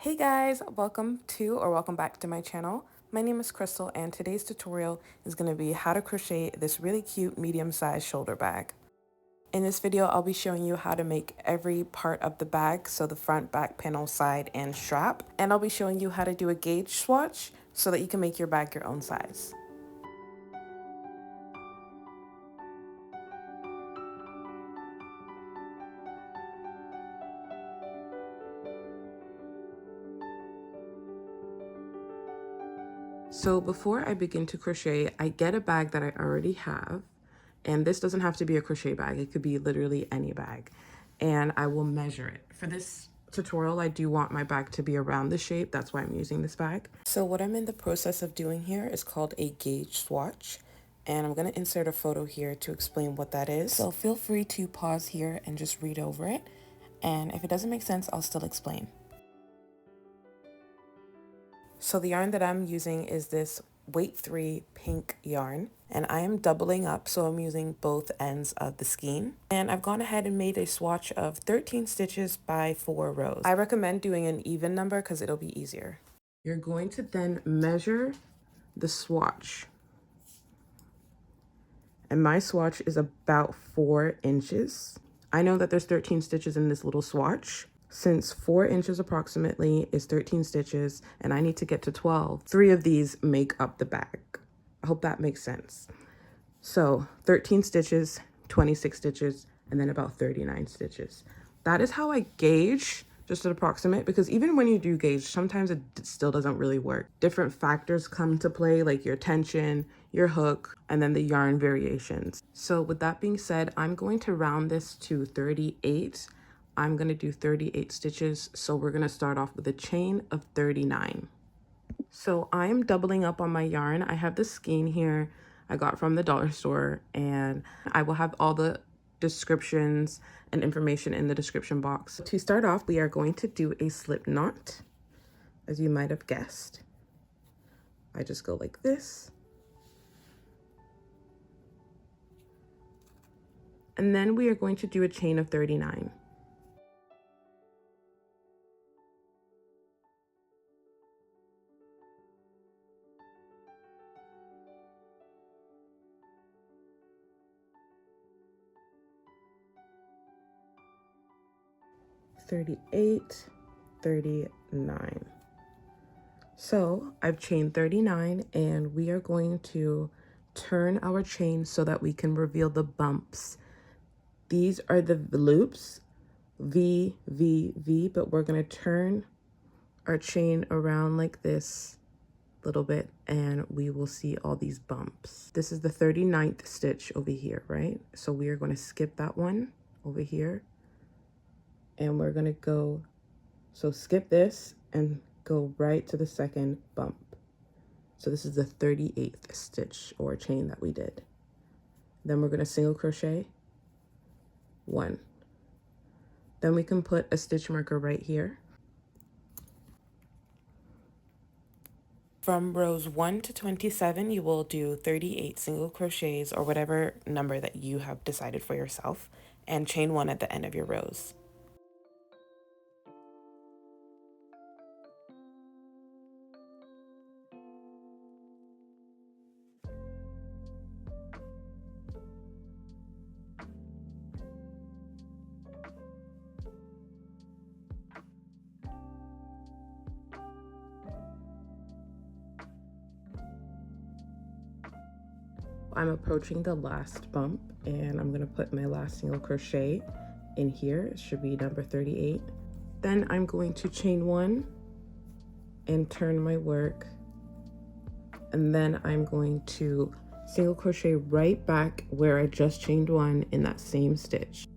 Hey guys, welcome back to my channel. My name is Crystal and today's tutorial is going to be how to crochet this really cute medium-sized shoulder bag. In this video, I'll be showing you how to make every part of the bag, so the front, back panel, side, and strap. And I'll be showing you how to do a gauge swatch so that you can make your bag your own size. So before I begin to crochet, I get a bag that I already have. And this doesn't have to be a crochet bag. It could be literally any bag. And I will measure it. For this tutorial, I do want my bag to be around the shape. That's why I'm using this bag. So what I'm in the process of doing here is called a gauge swatch. And I'm going to insert a photo here to explain what that is. So feel free to pause here and just read over it. And if it doesn't make sense, I'll still explain. So the yarn that I'm using is this weight 3 pink yarn, and I am doubling up, so I'm using both ends of the skein. And I've gone ahead and made a swatch of 13 stitches by 4 rows. I recommend doing an even number because it'll be easier. You're going to then measure the swatch. And my swatch is about 4 inches. I know that there's 13 stitches in this little swatch. Since 4 inches approximately is 13 stitches and I need to get to 12, 3 of these make up the bag. I hope that makes sense. So 13 stitches, 26 stitches, and then about 39 stitches. That is how I gauge, just an approximate, because even when you do gauge, sometimes it still doesn't really work. Different factors come to play, like your tension, your hook, and then the yarn variations. So with that being said, I'm going to round this to 38. I'm going to do 38 stitches, so we're going to start off with a chain of 39. So I'm doubling up on my yarn. I have the skein here I got from the dollar store, and I will have all the descriptions and information in the description box. To start off, we are going to do a slip knot, as you might have guessed. I just go like this. And then we are going to do a chain of 39. $38, $39. So I've chained 39 and we are going to turn our chain so that we can reveal the bumps. These are the loops, V, V, V, but we're going to turn our chain around like this a little bit and we will see all these bumps. This is the 39th stitch over here, right? So we are going to skip that one over here. And we're going to go, so skip this and go right to the second bump. So this is the 38th stitch or chain that we did. Then we're going to single crochet 1. Then we can put a stitch marker right here. From rows 1 to 27, you will do 38 single crochets or whatever number that you have decided for yourself, and chain 1 at the end of your rows. I'm approaching the last bump and I'm going to put my last single crochet in here. It should be number 38. Then I'm going to chain 1 and turn my work, and then I'm going to single crochet right back where I just chained 1 in that same stitch.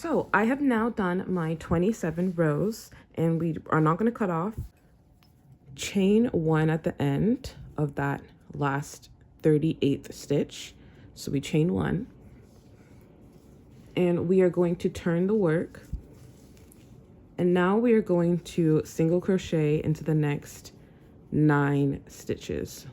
So I have now done my 27 rows, and we are not going to cut off. Chain 1 at the end of that last 38th stitch. So we chain 1, and we are going to turn the work, and now we are going to single crochet into the next 9 stitches.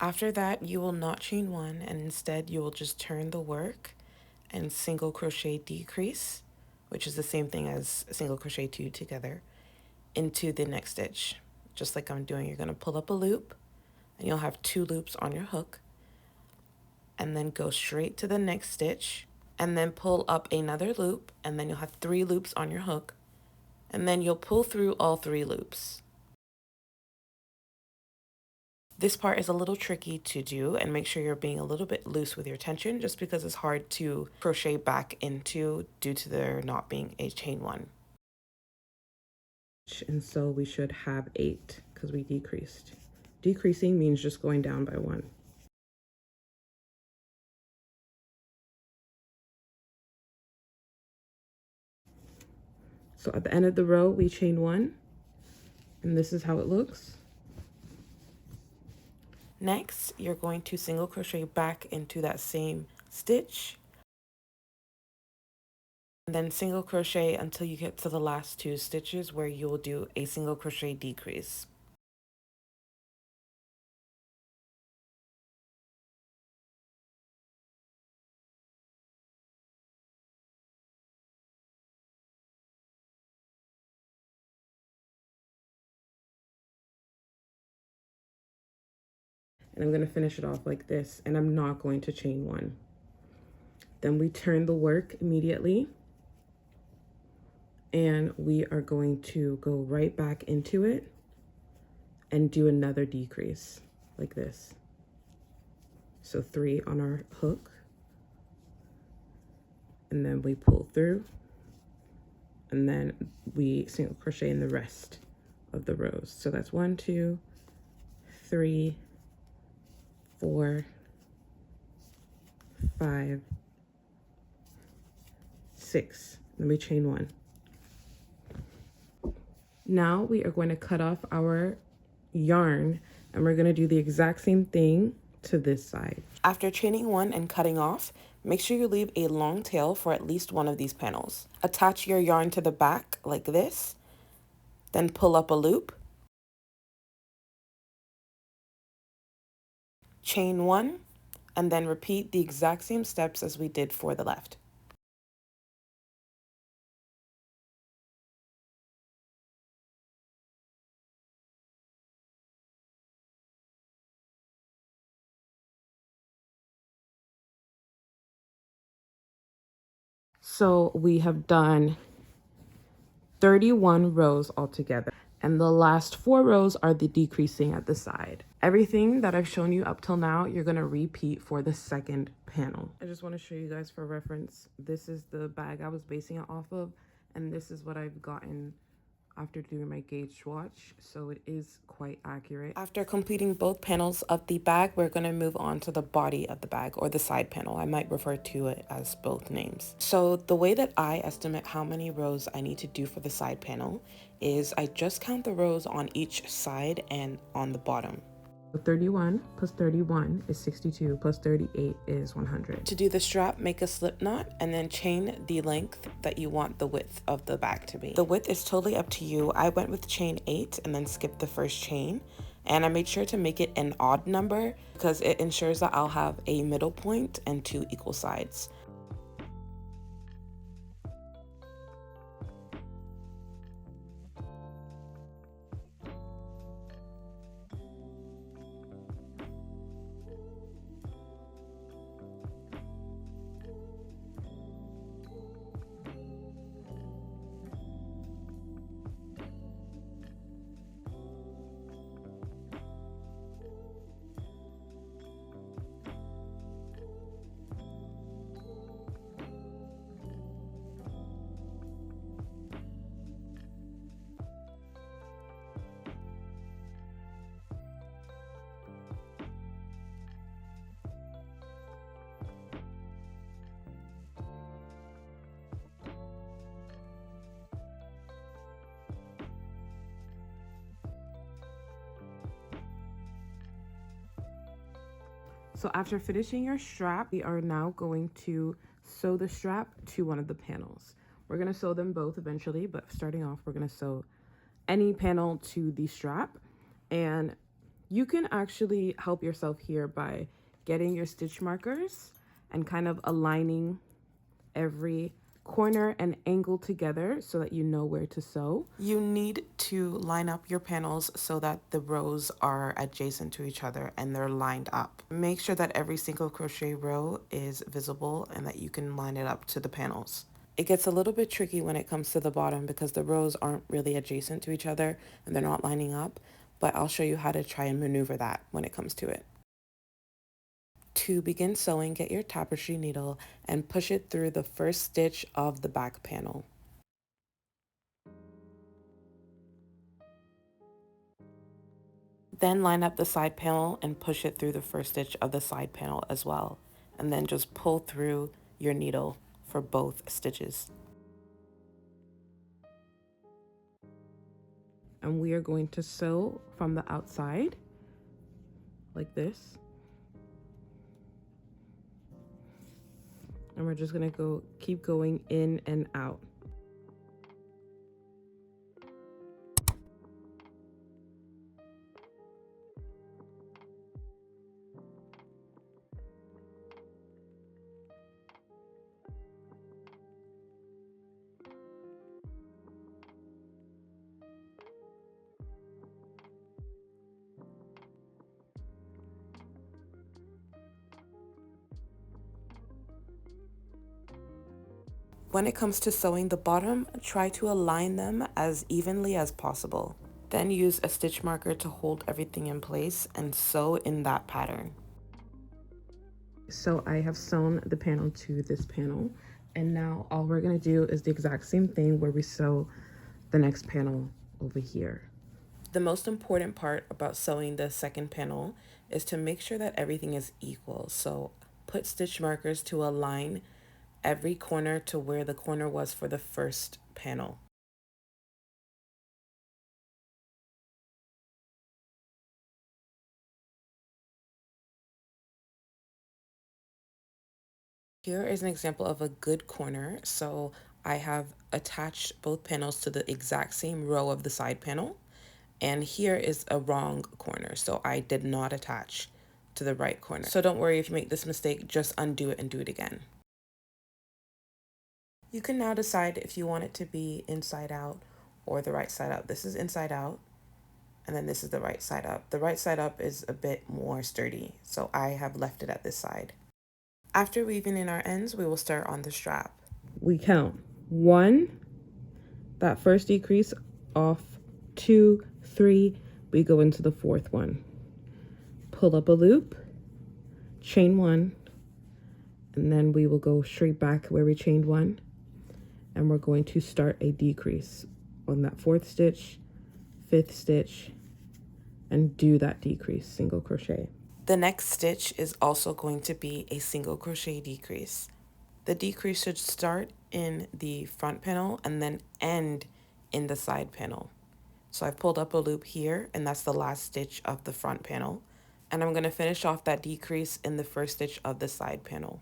After that, you will not chain 1, and instead you will just turn the work and single crochet decrease, which is the same thing as single crochet 2 together, into the next stitch. Just like I'm doing, you're going to pull up a loop, and you'll have 2 loops on your hook, and then go straight to the next stitch, and then pull up another loop, and then you'll have 3 loops on your hook, and then you'll pull through all 3 loops. This part is a little tricky to do, and make sure you're being a little bit loose with your tension, just because it's hard to crochet back into due to there not being a chain 1. And so we should have 8 because we decreased. Decreasing means just going down by 1. So at the end of the row, we chain 1, and this is how it looks. Next, you're going to single crochet back into that same stitch, and then single crochet until you get to the last 2 stitches where you will do a single crochet decrease. And I'm going to finish it off like this, and I'm not going to chain 1. Then we turn the work immediately, and we are going to go right back into it and do another decrease like this. So 3 on our hook, and then we pull through, and then we single crochet in the rest of the rows. So that's 1, 2, 3, 4, 5, 6. Then we chain 1. Now we are going to cut off our yarn, and we're going to do the exact same thing to this side. After chaining 1 and cutting off, make sure you leave a long tail for at least one of these panels. Attach your yarn to the back like this, then pull up a loop, chain 1, and then repeat the exact same steps as we did for the left. So we have done 31 rows altogether, and the last 4 rows are the decreasing at the side. Everything that I've shown you up till now, you're going to repeat for the second panel. I just want to show you guys for reference. This is the bag I was basing it off of, and this is what I've gotten after doing my gauge swatch, so it is quite accurate. After completing both panels of the bag, we're going to move on to the body of the bag, or the side panel. I might refer to it as both names. So the way that I estimate how many rows I need to do for the side panel is I just count the rows on each side and on the bottom. 31 plus 31 is 62, plus 38 is 100. To do the strap, make a slip knot and then chain the length that you want the width of the bag to be. The width is totally up to you. I went with chain 8 and then skipped the first chain, and I made sure to make it an odd number because it ensures that I'll have a middle point and 2 equal sides. So after finishing your strap, we are now going to sew the strap to one of the panels. We're going to sew them both eventually, but starting off, we're going to sew any panel to the strap. And you can actually help yourself here by getting your stitch markers and kind of aligning every corner and angle together so that you know where to sew. You need to line up your panels so that the rows are adjacent to each other and they're lined up. Make sure that every single crochet row is visible and that you can line it up to the panels. It gets a little bit tricky when it comes to the bottom because the rows aren't really adjacent to each other and they're not lining up, but I'll show you how to try and maneuver that when it comes to it. To begin sewing, get your tapestry needle and push it through the first stitch of the back panel. Then line up the side panel and push it through the first stitch of the side panel as well. And then just pull through your needle for both stitches. And we are going to sew from the outside like this. And we're just gonna keep going in and out. When it comes to sewing the bottom, try to align them as evenly as possible. Then use a stitch marker to hold everything in place and sew in that pattern. So I have sewn the panel to this panel, and now all we're gonna do is the exact same thing where we sew the next panel over here. The most important part about sewing the second panel is to make sure that everything is equal. So put stitch markers to align every corner to where the corner was for the first panel. Here is an example of a good corner. So I have attached both panels to the exact same row of the side panel. And here is a wrong corner. So I did not attach to the right corner. So don't worry if you make this mistake, just undo it and do it again. You can now decide if you want it to be inside out or the right side up. This is inside out, and then this is the right side up. The right side up is a bit more sturdy, so I have left it at this side. After weaving in our ends, we will start on the strap. We count 1, that first decrease off, 2, 3, we go into the 4th one. Pull up a loop, chain 1, and then we will go straight back where we chained 1. And we're going to start a decrease on that 4th stitch, 5th stitch, and do that decrease, single crochet. The next stitch is also going to be a single crochet decrease. The decrease should start in the front panel and then end in the side panel. So I've pulled up a loop here, and that's the last stitch of the front panel. And I'm going to finish off that decrease in the first stitch of the side panel.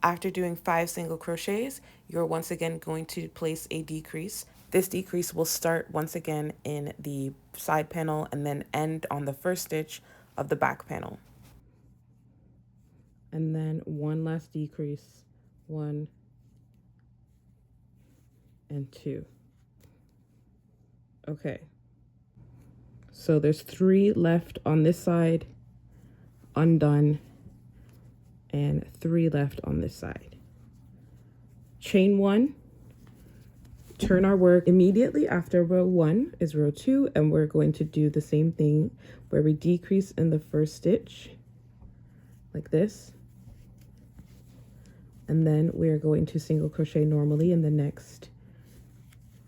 After doing 5 single crochets, you're once again going to place a decrease. This decrease will start once again in the side panel and then end on the first stitch of the back panel. And then one last decrease, 1 and 2. Okay. So there's 3 left on this side, undone, and 3 left on this side. Chain 1, turn our work immediately after row 1 is row 2, and we're going to do the same thing where we decrease in the first stitch like this, And then we're going to single crochet normally in the next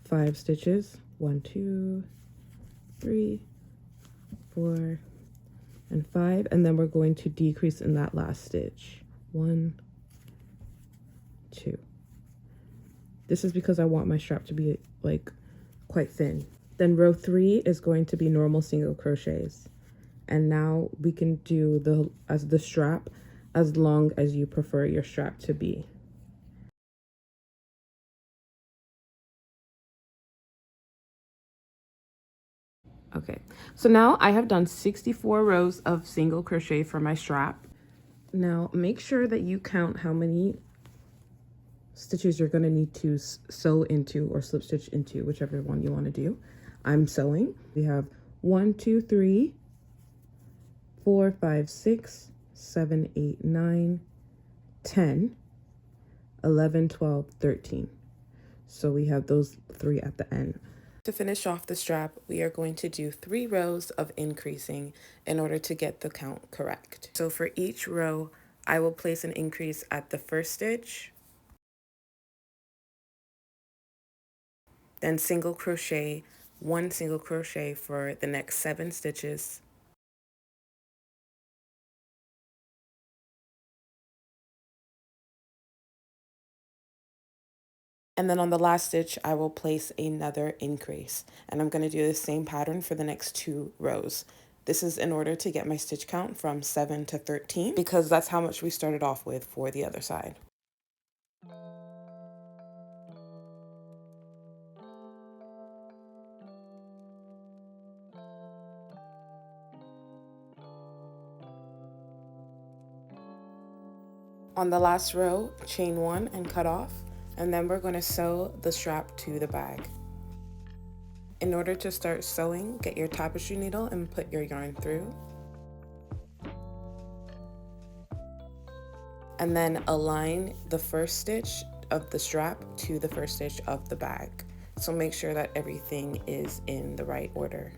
5 stitches. 1, 2, 3, 4, and 5. And then we're going to decrease in that last stitch. 1, 2. This is because I want my strap to be like quite thin. Then row 3 is going to be normal single crochets. And now we can do the strap as long as you prefer your strap to be. Okay, so now I have done 64 rows of single crochet for my strap. Now make sure that you count how many stitches you're going to need to sew into or slip stitch into, whichever one you want to do. I'm sewing. We have 1, 2, 3, 4, 5, 6, 7, 8, 9, 10, 11, 12, 13. So we have those 3 at the end. To finish off the strap, we are going to do 3 rows of increasing in order to get the count correct. So for each row, I will place an increase at the first stitch, then single crochet, 1 single crochet for the next 7 stitches, and then on the last stitch, I will place another increase. And I'm going to do the same pattern for the next 2 rows. This is in order to get my stitch count from 7 to 13, because that's how much we started off with for the other side. On the last row, chain 1 and cut off, and then we're going to sew the strap to the bag. In order to start sewing, get your tapestry needle and put your yarn through. And then align the first stitch of the strap to the first stitch of the bag. So make sure that everything is in the right order.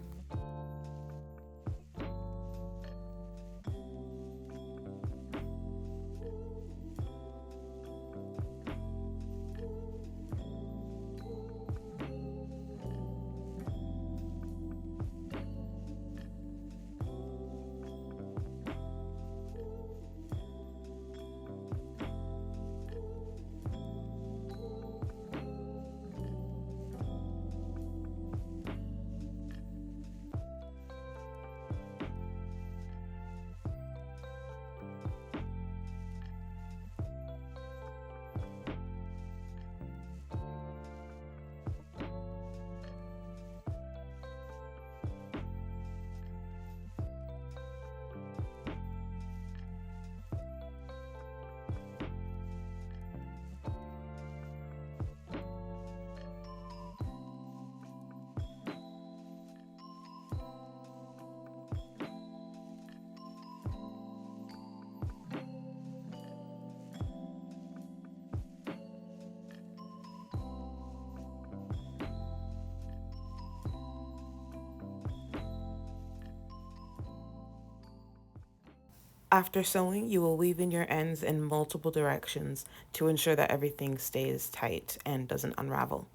After sewing, you will weave in your ends in multiple directions to ensure that everything stays tight and doesn't unravel.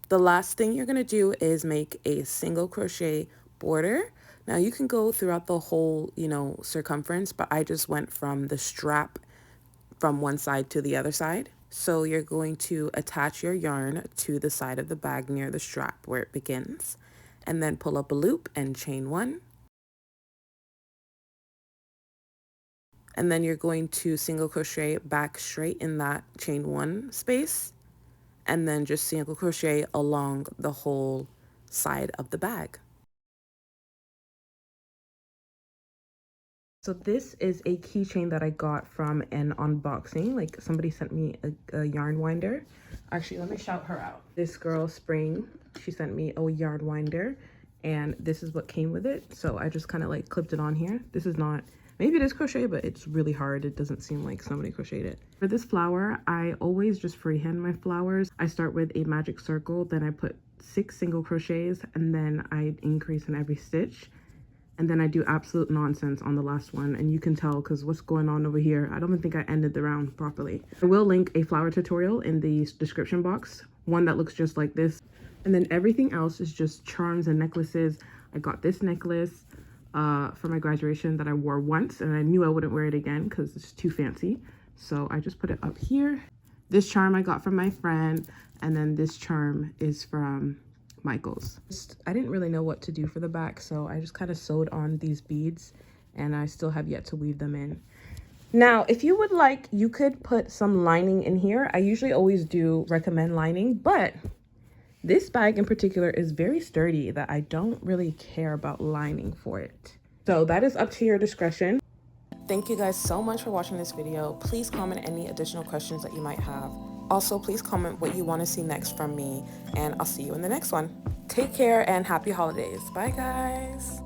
The last thing you're going to do is make a single crochet border. Now you can go throughout the whole, circumference, but I just went from the strap from one side to the other side. So you're going to attach your yarn to the side of the bag near the strap where it begins, and then pull up a loop and chain 1. And then you're going to single crochet back straight in that chain 1 space, and then just single crochet along the whole side of the bag. So this is a keychain that I got from an unboxing. Like somebody sent me a yarn winder. Actually, let me shout her out. This girl, Spring, she sent me a yarn winder, and this is what came with it. So I just kind of like clipped it on here. This is not Maybe it is crochet, but it's really hard. It doesn't seem like somebody crocheted it. For this flower, I always just freehand my flowers. I start with a magic circle, then I put 6 single crochets, and then I increase in every stitch. And then I do absolute nonsense on the last one, and you can tell because what's going on over here. I don't even think I ended the round properly. I will link a flower tutorial in the description box, one that looks just like this. And then everything else is just charms and necklaces. I got this necklace for my graduation that I wore once, and I knew I wouldn't wear it again because it's too fancy. So I just put it up here. This charm I got from my friend, and then this charm is from Michael's. I didn't really know what to do for the back, so I just kind of sewed on these beads, and I still have yet to weave them in. Now, if you would like, you could put some lining in here. I usually always do recommend lining, but this bag in particular is very sturdy that I don't really care about lining for it. So that is up to your discretion. Thank you guys so much for watching this video. Please comment any additional questions that you might have. Also, please comment what you want to see next from me, and I'll see you in the next one. Take care and happy holidays. Bye, guys.